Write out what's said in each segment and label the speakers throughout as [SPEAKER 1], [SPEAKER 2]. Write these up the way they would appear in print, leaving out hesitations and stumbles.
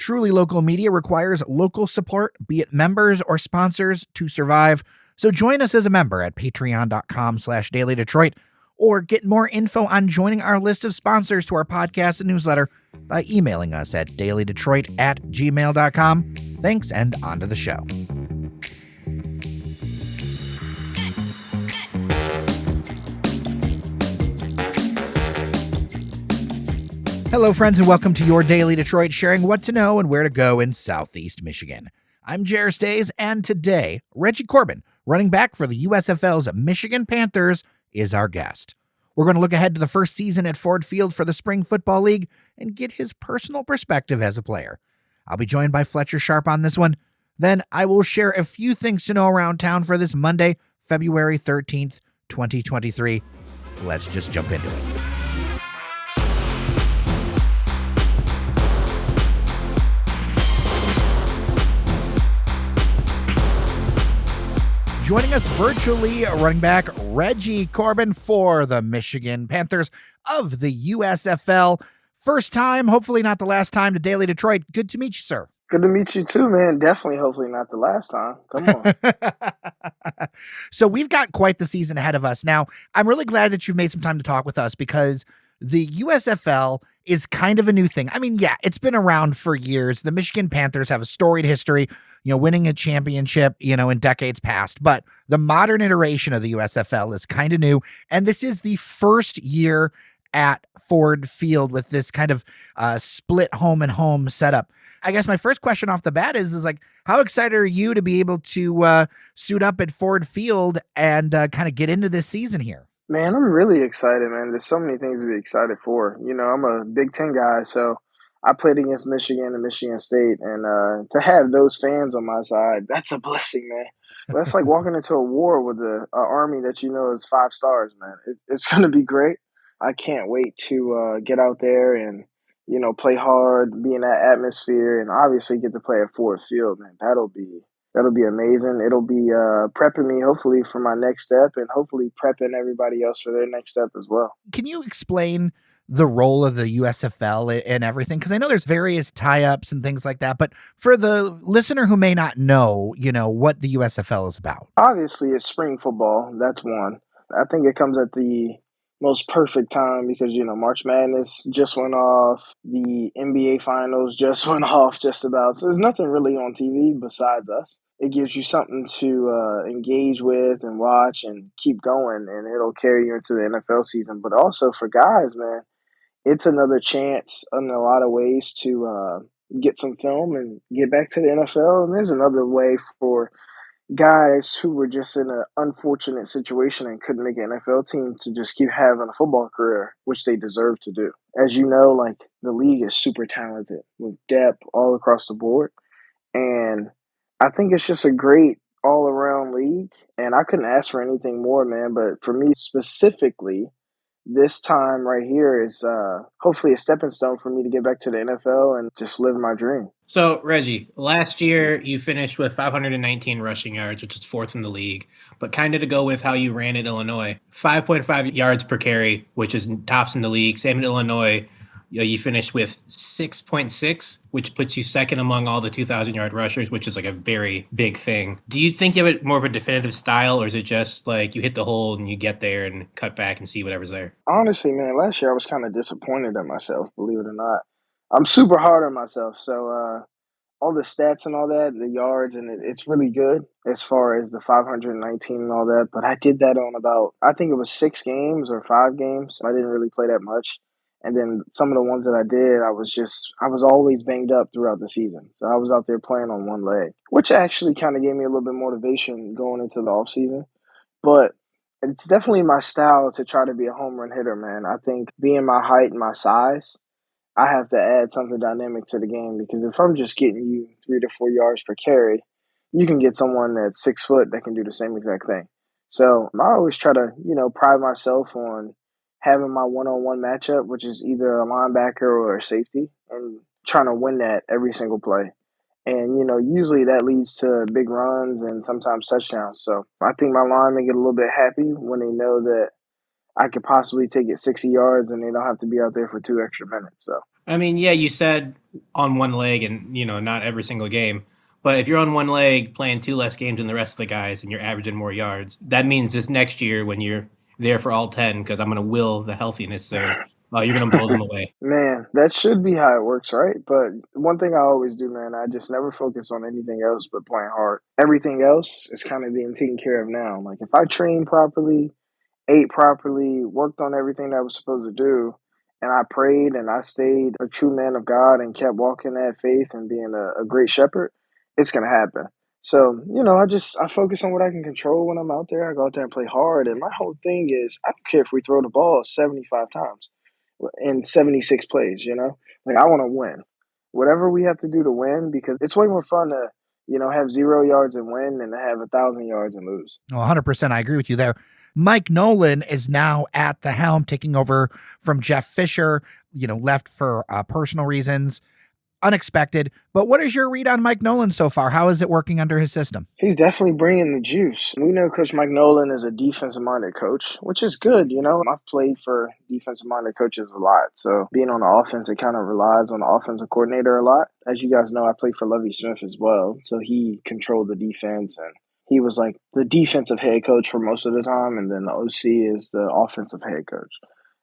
[SPEAKER 1] Truly local media requires local support, be it members or sponsors, to survive. So join us as a member at patreon.com/dailydetroit, or get more info on joining our list of sponsors to our podcast and newsletter by emailing us at dailydetroit@gmail.com. Thanks, and on to the show. Hello, friends, and welcome to your Daily Detroit, sharing what to know and where to go in Southeast Michigan. I'm Jer Stays, and today, Reggie Corbin, running back for the USFL's Michigan Panthers, is our guest. We're going to look ahead to the first season at Ford Field for the Spring Football League and get his personal perspective as a player. I'll be joined by Fletcher Sharp on this one. Then I will share a few things to know around town for this Monday, February 13th, 2023. Let's just jump into it. Joining us virtually, running back Reggie Corbin for the Michigan Panthers of the USFL. First time, hopefully not the last time, to Daily Detroit. Good to meet you, sir.
[SPEAKER 2] Good to meet you too, man. Definitely, hopefully not the last time. Come on.
[SPEAKER 1] So we've got quite the season ahead of us. Now, I'm really glad that you've made some time to talk with us because the USFL is kind of a new thing. I mean, yeah, it's been around for years. The Michigan Panthers have a storied history, winning a championship, in decades past. But the modern iteration of the USFL is kind of new. And this is the first year at Ford Field with this kind of split home and home setup. I guess my first question off the bat is like, how excited are you to be able to suit up at Ford Field and kind of get into this season here?
[SPEAKER 2] Man, I'm really excited, man. There's so many things to be excited for. I'm a Big Ten guy, so I played against Michigan and Michigan State, and to have those fans on my side, that's a blessing, man. That's like walking into a war with an army that is 5 stars, man. It's going to be great. I can't wait to get out there and, play hard, be in that atmosphere, and obviously get to play at Ford Field, man. That'll be amazing. It'll be prepping me, hopefully, for my next step and hopefully prepping everybody else for their next step as well.
[SPEAKER 1] Can you explain the role of the USFL and everything? Because I know there's various tie-ups and things like that, but for the listener who may not know, what the USFL is about.
[SPEAKER 2] Obviously, it's spring football. That's one. I think it comes at the most perfect time because, March Madness just went off. The NBA Finals just went off just about. So there's nothing really on TV besides us. It gives you something to engage with and watch and keep going, and it'll carry you into the NFL season. But also for guys, man, it's another chance in a lot of ways to get some film and get back to the NFL. And there's another way for guys who were just in an unfortunate situation and couldn't make an NFL team to just keep having a football career, which they deserve to do. As you know, like, the league is super talented with depth all across the board. And I think it's just a great all-around league. And I couldn't ask for anything more, man. But for me specifically, this time right here is hopefully a stepping stone for me to get back to the NFL and just live my dream.
[SPEAKER 3] So, Reggie, last year you finished with 519 rushing yards, which is 4th in the league. But kind of to go with how you ran at Illinois, 5.5 yards per carry, which is tops in the league. Same in Illinois. You finished with 6.6, which puts you second among all the 2,000-yard rushers, which is like a very big thing. Do you think you have more of a definitive style, or is it just like you hit the hole and you get there and cut back and see whatever's there?
[SPEAKER 2] Honestly, man, last year I was kind of disappointed at myself, believe it or not. I'm super hard on myself, so all the stats and all that, the yards, and it's really good as far as the 519 and all that. But I did that on about, I think it was 6 games or 5 games. I didn't really play that much. And then some of the ones that I did, I was always banged up throughout the season. So I was out there playing on one leg, which actually kind of gave me a little bit more motivation going into the offseason. But it's definitely my style to try to be a home run hitter, man. I think being my height and my size, I have to add something dynamic to the game, because if I'm just getting you 3 to 4 yards per carry, you can get someone that's 6 foot that can do the same exact thing. So I always try to, pride myself on having my one-on-one matchup, which is either a linebacker or a safety, and trying to win that every single play. And, usually that leads to big runs and sometimes touchdowns. So I think my linemen get a little bit happy when they know that I could possibly take it 60 yards and they don't have to be out there for 2 extra minutes. So
[SPEAKER 3] I mean, yeah, you said on one leg and, not every single game. But if you're on one leg playing two less games than the rest of the guys and you're averaging more yards, that means this next year when you're there for all 10, because I'm going to will the healthiness there, you're going to blow them away.
[SPEAKER 2] Man, that should be how it works, right? But one thing I always do, man, I just never focus on anything else but playing hard. Everything else is kind of being taken care of now. Like if I train properly, ate properly, worked on everything that I was supposed to do, and I prayed and I stayed a true man of God and kept walking that faith and being a great shepherd, it's gonna happen. So, I focus on what I can control when I'm out there. I go out there and play hard. And my whole thing is I don't care if we throw the ball 75 times in 76 plays, Like I want to win. Whatever we have to do to win, because it's way more fun to, have 0 yards and win than to have 1,000 yards and lose.
[SPEAKER 1] 100%. I agree with you there. Mike Nolan is now at the helm, taking over from Jeff Fisher, left for personal reasons. Unexpected. But what is your read on Mike Nolan so far? How is it working under his system?
[SPEAKER 2] He's definitely bringing the juice. We know Coach Mike Nolan is a defensive-minded coach, which is good. I've played for defensive-minded coaches a lot. So being on the offense, it kind of relies on the offensive coordinator a lot. As you guys know, I played for Lovie Smith as well. So he controlled the defense, and he was like the defensive head coach for most of the time. And then the OC is the offensive head coach.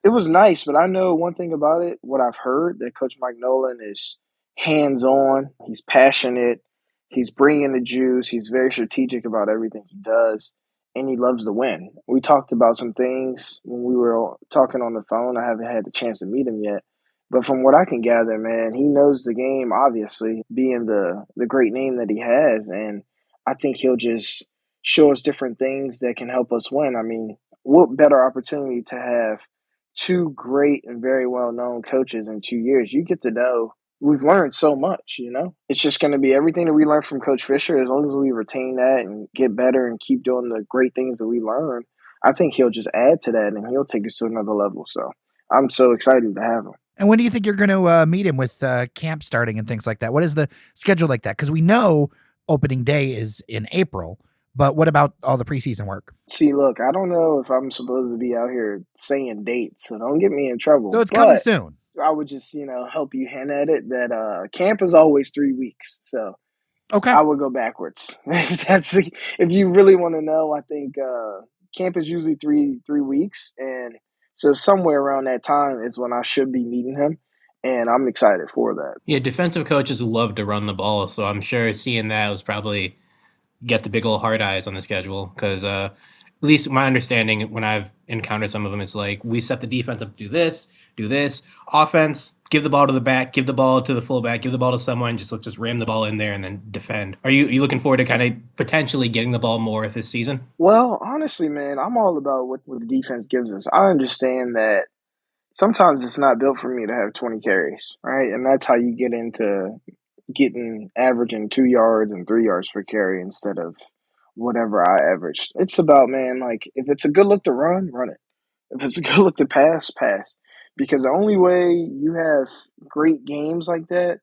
[SPEAKER 2] It was nice, but I know one thing about it, what I've heard, that Coach Mike Nolan is hands-on, he's passionate, he's bringing the juice, he's very strategic about everything he does, and he loves to win. We talked about some things when we were talking on the phone. I haven't had the chance to meet him yet, but from what I can gather, man, he knows the game, obviously, being the great name that he has, and I think he'll just show us different things that can help us win. I mean, what better opportunity to have two great and very well-known coaches in 2 years? You get to know, we've learned so much. It's just going to be everything that we learned from Coach Fisher. As long as we retain that and get better and keep doing the great things that we learn, I think he'll just add to that and he'll take us to another level. So I'm so excited to have him.
[SPEAKER 1] And when do you think you're going to meet him with camp starting and things like that? What is the schedule like that? Because we know opening day is in April, but what about all the preseason work?
[SPEAKER 2] See, look, I don't know if I'm supposed to be out here saying dates, so don't get me in trouble.
[SPEAKER 1] So it's coming soon.
[SPEAKER 2] I would just, help you hint at it that camp is always 3 weeks. So
[SPEAKER 1] Okay.
[SPEAKER 2] I would go backwards. If you really want to know, I think camp is usually three weeks, and so somewhere around that time is when I should be meeting him, and I'm excited for that.
[SPEAKER 3] Yeah, defensive coaches love to run the ball, so I'm sure seeing that was probably get the big old hard eyes on the schedule, because at least my understanding when I've encountered some of them, it's like we set the defense up to do this. Offense, give the ball to the back, give the ball to the fullback, give the ball to someone, let's just ram the ball in there and then defend. Are you looking forward to kind of potentially getting the ball more this season?
[SPEAKER 2] Well, honestly, man, I'm all about what the defense gives us. I understand that sometimes it's not built for me to have 20 carries, right? And that's how you get into getting averaging 2 yards and 3 yards per carry instead of whatever I averaged. It's about, man, like if it's a good look to run, run it. If it's a good look to pass, pass. Because the only way you have great games like that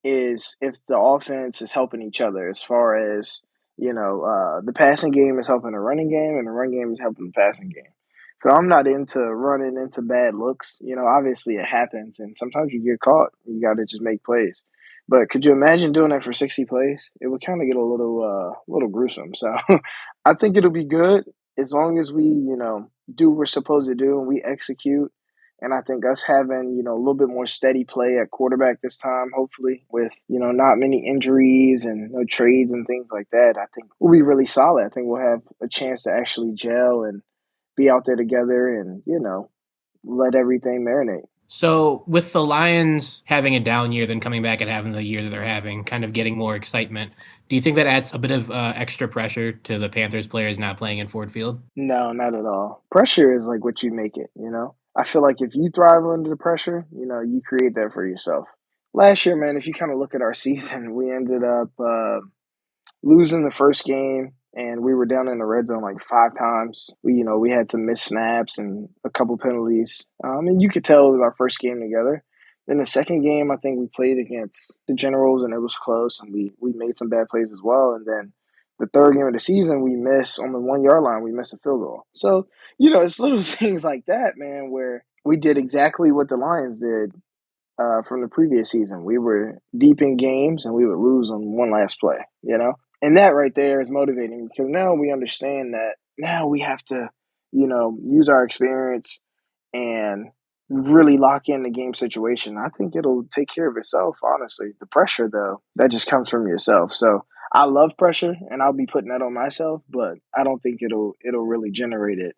[SPEAKER 2] is if the offense is helping each other, as far as, the passing game is helping the running game and the run game is helping the passing game. So I'm not into running into bad looks. Obviously it happens and sometimes you get caught. You got to just make plays. But could you imagine doing that for 60 plays? It would kind of get a little gruesome. So I think it'll be good as long as we, do what we're supposed to do and we execute. And I think us having, a little bit more steady play at quarterback this time, hopefully, with, not many injuries and no trades and things like that, I think we'll be really solid. I think we'll have a chance to actually gel and be out there together and, let everything marinate.
[SPEAKER 3] So with the Lions having a down year, then coming back and having the year that they're having, kind of getting more excitement, do you think that adds a bit of extra pressure to the Panthers players not playing in Ford Field?
[SPEAKER 2] No, not at all. Pressure is like what you make it. I feel like if you thrive under the pressure, you create that for yourself. Last year, man, if you kind of look at our season, we ended up losing the first game, and we were down in the red zone like 5 times. We had some missed snaps and a couple penalties. And you could tell it was our first game together. Then the second game, I think we played against the Generals, and it was close, and we made some bad plays as well. And then the third game of the season, we missed on the 1 yard line. We missed a field goal. So, it's little things like that, man, where we did exactly what the Lions did from the previous season. We were deep in games and we would lose on one last play, you know? And that right there is motivating because now we understand that now we have to, use our experience and really lock in the game situation. I think it'll take care of itself, honestly. The pressure, though, that just comes from yourself. So I love pressure and I'll be putting that on myself, but I don't think it'll really generate it,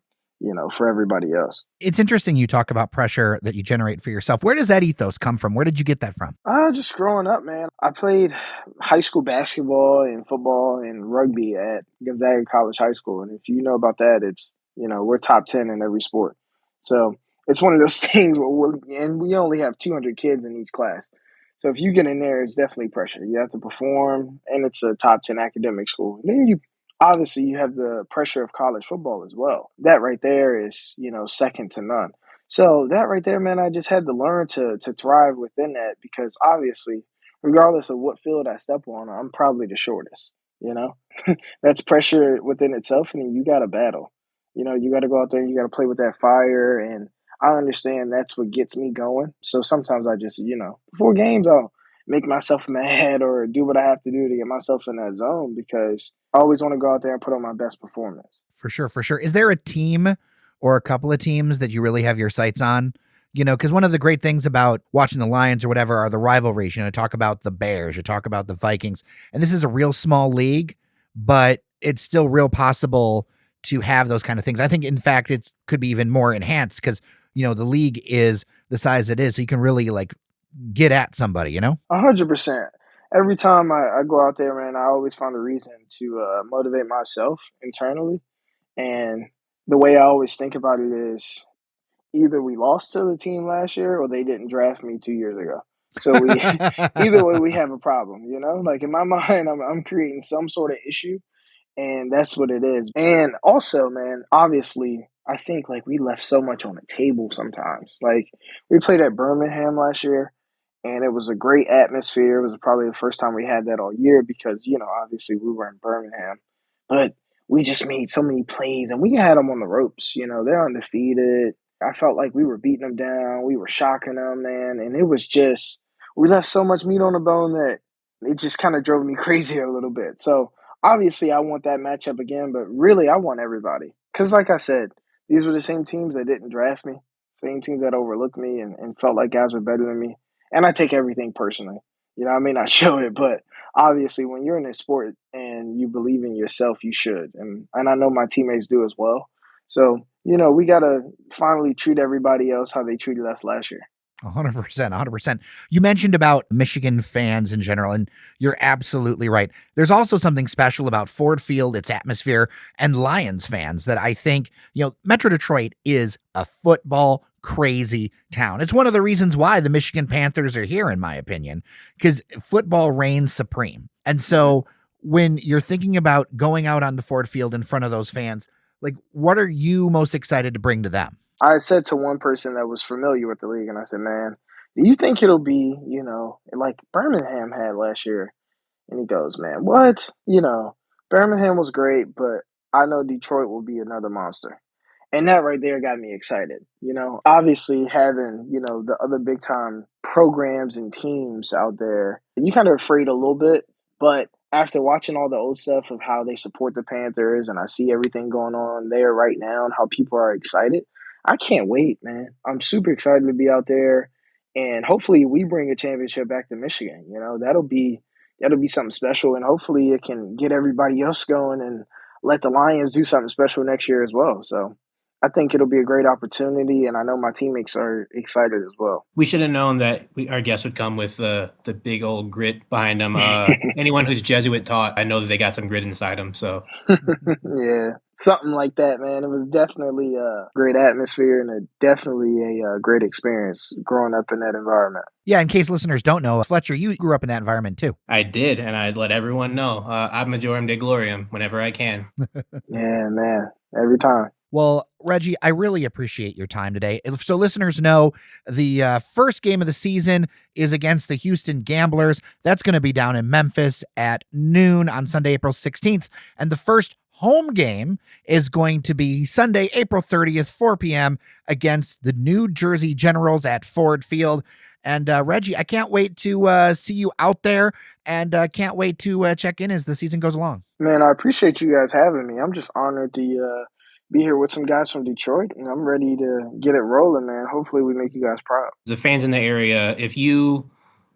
[SPEAKER 2] for everybody else.
[SPEAKER 1] It's interesting you talk about pressure that you generate for yourself. Where does that ethos come from? Where did you get that from?
[SPEAKER 2] Just growing up, man. I played high school basketball and football and rugby at Gonzaga College High School. And if you know about that, it's, we're top 10 in every sport. So it's one of those things and we only have 200 kids in each class. So if you get in there, it's definitely pressure. You have to perform, and it's a top 10 academic school. And then obviously you have the pressure of college football as well. That right there is, second to none. So that right there, man, I just had to learn to thrive within that because obviously, regardless of what field I step on, I'm probably the shortest. You know, that's pressure within itself, and then you got to battle. You got to go out there and you got to play with that fire. And I understand that's what gets me going. So sometimes I just, before games, I'll make myself mad or do what I have to do to get myself in that zone because I always want to go out there and put on my best performance.
[SPEAKER 1] For sure, for sure. Is there a team or a couple of teams that you really have your sights on? Because one of the great things about watching the Lions or whatever are the rivalries. Talk about the Bears, you talk about the Vikings, and this is a real small league, but it's still real possible to have those kind of things. I think, in fact, it could be even more enhanced because, the league is the size it is, so you can really, get at somebody,
[SPEAKER 2] 100%. Every time I go out there, man, I always find a reason to motivate myself internally. And the way I always think about it is either we lost to the team last year or they didn't draft me 2 years ago. So we either way we have a problem, Like in my mind, I'm creating some sort of issue, and that's what it is. And also, man, obviously, I think we left so much on the table sometimes. We played at Birmingham last year, and it was a great atmosphere. It was probably the first time we had that all year because, obviously we were in Birmingham. But we just made so many plays, and we had them on the ropes. They're undefeated. I felt like we were beating them down. We were shocking them, man. And it was just, we left so much meat on the bone that it just kind of drove me crazy a little bit. So obviously I want that matchup again, but really I want everybody. Because like I said, these were the same teams that didn't draft me, same teams that overlooked me and felt like guys were better than me. And I take everything personally. I may not show it, but obviously when you're in a sport and you believe in yourself, you should. And I know my teammates do as well. So, we got to finally treat everybody else how they treated us last year.
[SPEAKER 1] 100%, 100%. You mentioned about Michigan fans in general, and you're absolutely right. There's also something special about Ford Field, its atmosphere, and Lions fans that I think, Metro Detroit is a football crazy town. It's one of the reasons why the Michigan Panthers are here, in my opinion, because football reigns supreme. And so when you're thinking about going out on the Ford Field in front of those fans, what are you most excited to bring to them?
[SPEAKER 2] I said to one person that was familiar with the league, and I said, man, do you think it'll be, like Birmingham had last year? And he goes, man, what? Birmingham was great, but I know Detroit will be another monster. And that right there got me excited. Obviously having, the other big time programs and teams out there, you kind of afraid a little bit, but after watching all the old stuff of how they support the Panthers and I see everything going on there right now and how people are excited, I can't wait, man. I'm super excited to be out there, and hopefully we bring a championship back to Michigan. That'll be something special, and hopefully it can get everybody else going and let the Lions do something special next year as well. So I think it'll be a great opportunity, and I know my teammates are excited as well.
[SPEAKER 3] We should have known that our guests would come with the big old grit behind them. Anyone who's Jesuit taught, I know that they got some grit inside them. So
[SPEAKER 2] yeah, something like that, man. It was definitely a great atmosphere and definitely a great experience growing up in that environment.
[SPEAKER 1] Yeah, in case listeners don't know, Fletcher, you grew up in that environment too.
[SPEAKER 3] I did, and I'd let everyone know. Ad majorem de gloriam whenever I can.
[SPEAKER 2] Yeah, man, every time.
[SPEAKER 1] Well, Reggie, I really appreciate your time today. So listeners know, the first game of the season is against the Houston Gamblers. That's going to be down in Memphis at noon on Sunday, April 16th. And the first home game is going to be Sunday, April 30th, 4 p.m. against the New Jersey Generals at Ford Field. And Reggie, I can't wait to see you out there, and can't wait to check in as the season goes along.
[SPEAKER 2] Man, I appreciate you guys having me. I'm just honored to be here with some guys from Detroit, and I'm ready to get it rolling, man. Hopefully we make you guys proud.
[SPEAKER 3] The fans in the area, if you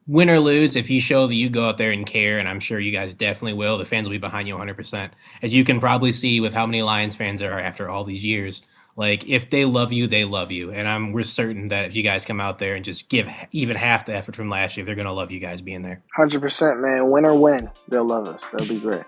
[SPEAKER 3] win or lose, if you show that you go out there and care, and I'm sure you guys definitely will, the fans will be behind you 100%. As you can probably see with how many Lions fans there are after all these years, like if they love you, they love you. And we're certain that if you guys come out there and just give even half the effort from last year, they're going to love you guys being there.
[SPEAKER 2] 100%, man. Win or win, they'll love us. That'll be great.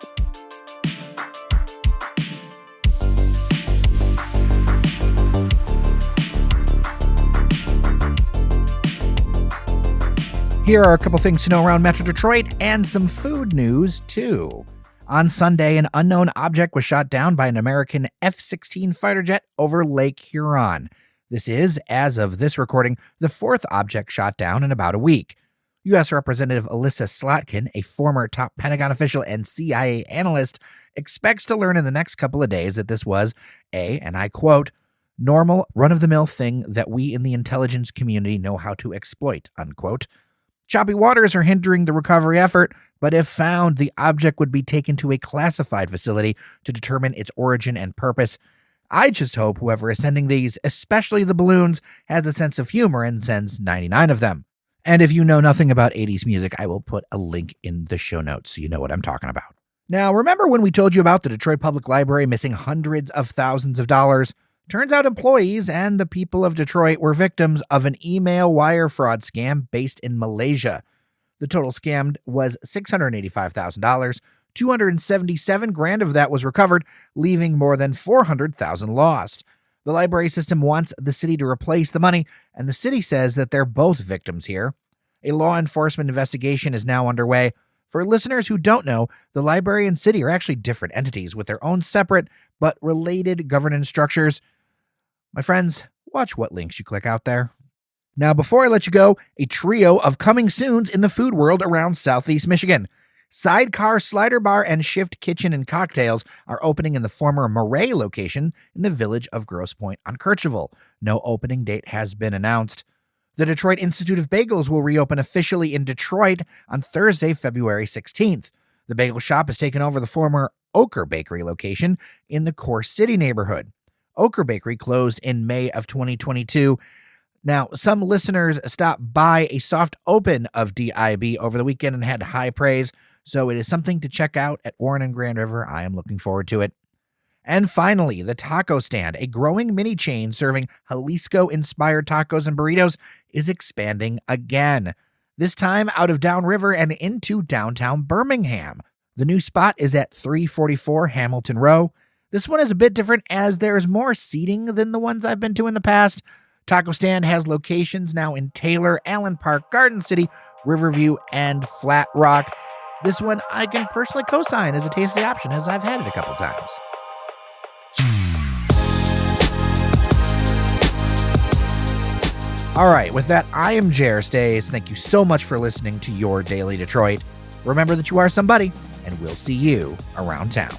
[SPEAKER 1] Here are a couple things to know around Metro Detroit and some food news, too. On Sunday, an unknown object was shot down by an American F-16 fighter jet over Lake Huron. This is, as of this recording, the fourth object shot down in about a week. U.S. Representative Alyssa Slotkin, a former top Pentagon official and CIA analyst, expects to learn in the next couple of days that this was and I quote, normal, run-of-the-mill thing that we in the intelligence community know how to exploit, unquote. Choppy waters are hindering the recovery effort, but if found, the object would be taken to a classified facility to determine its origin and purpose. I just hope whoever is sending these, especially the balloons, has a sense of humor and sends 99 of them. And if you know nothing about 80s music, I will put a link in the show notes so you know what I'm talking about. Now, remember when we told you about the Detroit Public Library missing hundreds of thousands of dollars? Turns out employees and the people of Detroit were victims of an email wire fraud scam based in Malaysia. The total scammed was $685,000. $277,000 of that was recovered, leaving more than $400,000 lost. The library system wants the city to replace the money, and the city says that they're both victims here. A law enforcement investigation is now underway. For listeners who don't know, the library and city are actually different entities with their own separate but related governance structures. My friends, watch what links you click out there. Now, before I let you go, a trio of coming soons in the food world around Southeast Michigan. Sidecar Slider Bar and Shift Kitchen and Cocktails are opening in the former Murray location in the village of Grosse Pointe on Kercheval. No opening date has been announced. The Detroit Institute of Bagels will reopen officially in Detroit on Thursday, February 16th. The bagel shop has taken over the former Ochre Bakery location in the Core City neighborhood. Ochre Bakery closed in May of 2022. Now, some listeners stopped by a soft open of DIB over the weekend and had high praise, so it is something to check out at Warren and Grand River. I am looking forward to it. And finally, the Taco Stand, a growing mini chain serving Jalisco-inspired tacos and burritos, is expanding again. This time out of downriver and into downtown Birmingham. The new spot is at 344 Hamilton Row. This one is a bit different as there's more seating than the ones I've been to in the past. Taco Stand has locations now in Taylor, Allen Park, Garden City, Riverview, and Flat Rock. This one I can personally co-sign as a tasty option as I've had it a couple times. All right, with that, I am Jer Stays. Thank you so much for listening to Your Daily Detroit. Remember that you are somebody, and we'll see you around town.